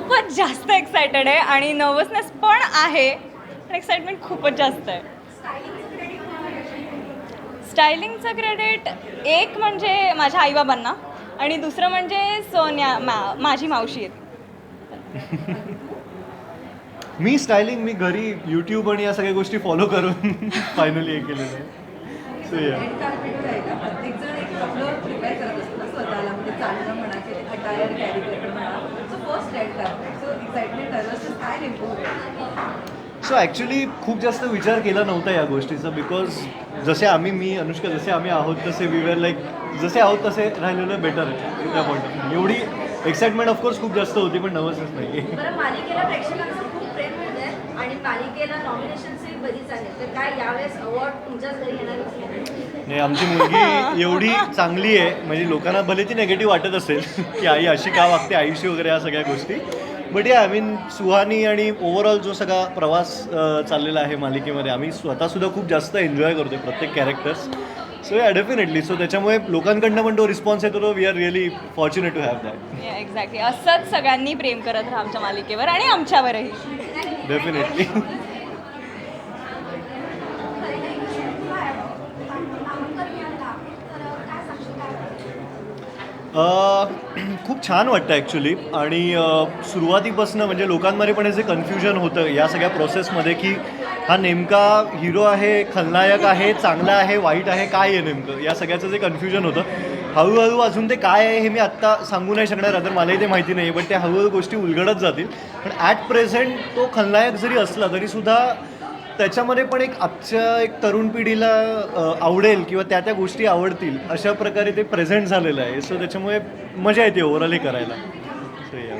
खूपच जास्त एक्सायटेड आहे आणि नर्वसनेस पण आहे, पण एक्साइटमेंट खूपच जास्त आहे. स्टायलिंगचं क्रेडिट एक म्हणजे माझ्या आईबाबांना आणि दुसरं म्हणजे सोन्या माझी मावशी आहे. मी स्टायलिंग मी घरी यूट्यूब आणि या सगळ्या गोष्टी फॉलो करून फायनली हे केलेलं आहे. सो या रेड कार्पेटवर आहे का प्रत्येक जण एक आपलं प्रिपेअर करत असतो ना स्वतःला म्हणजे चालणं म्हणा की अटायर कॅरी करणं म्हणा so first red carpet so excitement nervousness काय नेमकं होतं? सो ॲक्च्युली खूप जास्त विचार केला नव्हता या गोष्टीचा बिकॉज जसे आम्ही मी अनुष्का जसे आम्ही आहोत तसे वी वेअर लाईक जसे आहोत तसे राहिलेलं बेटर आहे त्या पॉईंट एवढी एक्साइटमेंट ऑफकोर्स खूप जास्त होती पण नर्वसनेस नाही आहे. बरं, मालिकेला प्रेक्षकांचं खूप प्रेम मिळत आहे आणि मालिकेला नॉमिनेशन्सही बरीच आहेत, तर काय यावेळेस अवॉर्ड तुमच्याच घरी येणार आहे? नाही आमची मुलगी एवढी चांगली आहे म्हणजे लोकांना भले ती नेगेटिव्ह वाटत असेल की आई अशी का वागते आईशी वगैरे या सगळ्या गोष्टी बट या आय मीन सुहानी आणि ओव्हरऑल जो सगळा प्रवास चाललेला आहे मालिकेमध्ये आम्ही स्वतःसुद्धा खूप जास्त एन्जॉय करतो प्रत्येक कॅरेक्टर्स सो या डेफिनेटली सो त्याच्यामुळे लोकांकडनं पण तो रिस्पॉन्स येतो तो we are really fortunate to have that. Exactly असंच सगळ्यांनी प्रेम करत राहा आमच्या मालिकेवर आणि आमच्यावरही. डेफिनेटली. खूप छान वाटतं ॲक्च्युली आणि सुरुवातीपासून म्हणजे लोकांमध्ये पण हे जे कन्फ्युजन होतं या सगळ्या प्रोसेसमध्ये की हा नेमका हिरो आहे खलनायक आहे चांगला आहे वाईट आहे काय आहे नेमकं या सगळ्याचं जे कन्फ्युजन होतं हळूहळू अजून ते काय आहे हे मी आत्ता सांगू नाही शकणार अदर मलाही ते माहिती नाही बट त्या हळूहळू गोष्टी उलगडत जातील पण ॲट प्रेझेंट तो खलनायक जरी असला तरीसुद्धा त्याच्यामध्ये पण एक आजच्या एक तरुण पिढीला आवडेल किंवा त्या त्या गोष्टी आवडतील अशा प्रकारे ते प्रेझेंट झालेलं आहे सो त्याच्यामुळे मजा येते ओव्हरऑल हे करायला. सो या